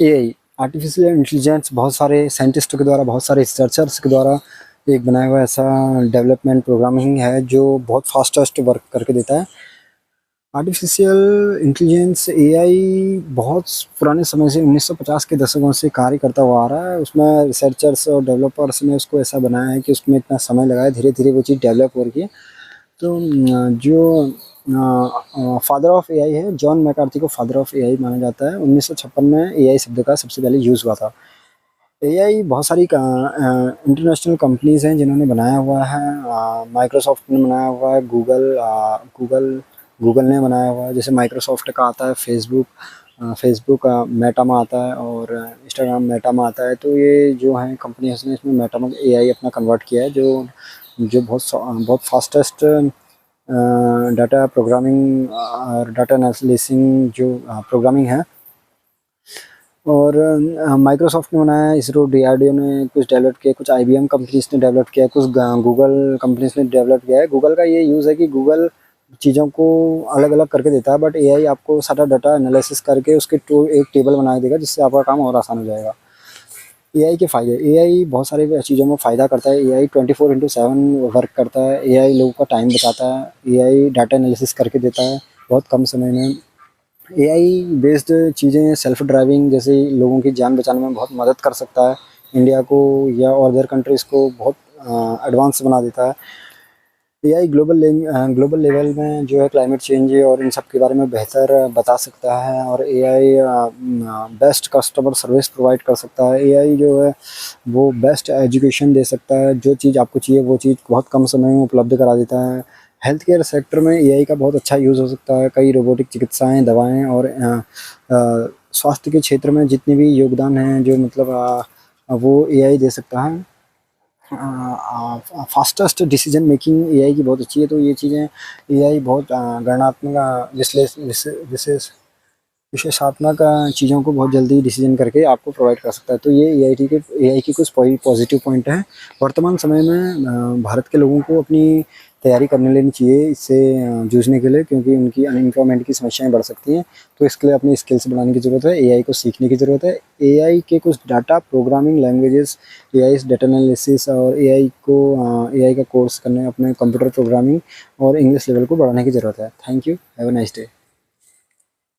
AI artificial intelligence बहुत सारे साइंटिस्टों के द्वारा, बहुत सारे रिसर्चर्स के द्वारा एक बनाया हुआ ऐसा डेवलपमेंट प्रोग्रामिंग है जो बहुत फास्टेस्ट वर्क करके देता है। आर्टिफिशियल इंटेलिजेंस एआई बहुत पुराने समय से 1950 के दशकों से कार्य करता हुआ आ रहा है। उसमें रिसर्चर्स और डेवलपर्स ने उसको ऐसा बनाया है कि उसमें इतना समय लगा है, धीरे-धीरे वो चीज़ डेवलप हो रही है। तो जो फादर ऑफ एआई है, जॉन मैकार्थी को फादर ऑफ एआई माना जाता है। 1956 में एआई शब्द का सबसे पहले यूज़ हुआ था। एआई बहुत सारी इंटरनेशनल कंपनीज़ हैं जिन्होंने बनाया हुआ है। माइक्रोसॉफ्ट ने बनाया हुआ है, गूगल ने बनाया हुआ है। जैसे माइक्रोसॉफ्ट का आता है फेसबुक मेटा में आता है और इंस्टाग्राम मेटा में आता है। तो ये जो हैं कंपनी ने इसमें मेटा में एआई अपना कन्वर्ट किया है, जो जो बहुत फास्टेस्ट डाटा प्रोग्रामिंग और डाटा एनालिसिंग जो प्रोग्रामिंग है। और माइक्रोसॉफ्ट ने बनाया है, इसरो डीआरडीओ ने कुछ डेवलप किया, कुछ आईबीएम कंपनीज ने डेवलप किया, कुछ गूगल कंपनीज ने डेवलप किया है। गूगल का ये यूज़ है कि गूगल चीज़ों को अलग अलग करके देता है, बट एआई आपको सारा डाटा एनालिसिस करके उसके एक टेबल बना देगा, जिससे आपका काम और आसान हो जाएगा। एआई के फ़ायदे, एआई बहुत सारी चीज़ों में फ़ायदा करता है। एआई 24/7 वर्क करता है। एआई लोगों का टाइम बचाता है। एआई डाटा एनालिसिस करके देता है बहुत कम समय में। एआई बेस्ड चीज़ें सेल्फ ड्राइविंग जैसे लोगों की जान बचाने में बहुत मदद कर सकता है। इंडिया को या और अदर कंट्रीज़ को बहुत एडवांस बना देता है। एआई ग्लोबल लेवल में जो है क्लाइमेट चेंज और इन सब के बारे में बेहतर बता सकता है। और AI best customer service provide कर सकता है। एआई जो है वो बेस्ट एजुकेशन दे सकता है। जो चीज़ आपको चाहिए वो चीज़ बहुत कम समय में उपलब्ध करा देता है। हेल्थ केयर सेक्टर में एआई का बहुत अच्छा यूज़ हो सकता है। कई रोबोटिक चिकित्साएँ, दवाएँ और स्वास्थ्य के क्षेत्र में जितने भी योगदान हैं जो मतलब वो एआई दे सकता है। फास्टेस्ट डिसीजन मेकिंग एआई की बहुत अच्छी है। तो ये चीज़ें एआई बहुत गणनात्मक विशेषात्मक चीज़ों को बहुत जल्दी डिसीजन करके आपको प्रोवाइड कर सकता है। तो ये एआई की कुछ पॉजिटिव पॉइंट हैं। वर्तमान समय में भारत के लोगों को अपनी तैयारी करने लेनी चाहिए इससे जूझने के लिए, क्योंकि उनकी अनएम्प्लॉयमेंट की समस्याएं बढ़ सकती हैं। तो इसके लिए अपनी स्किल्स बढ़ाने की ज़रूरत है, एआई को सीखने की ज़रूरत है। एआई के कुछ data programming languages, AI data analysis और एआई का कोर्स करने, अपने कंप्यूटर प्रोग्रामिंग और इंग्लिश लेवल को बढ़ाने की ज़रूरत है। Thank you, have a nice day.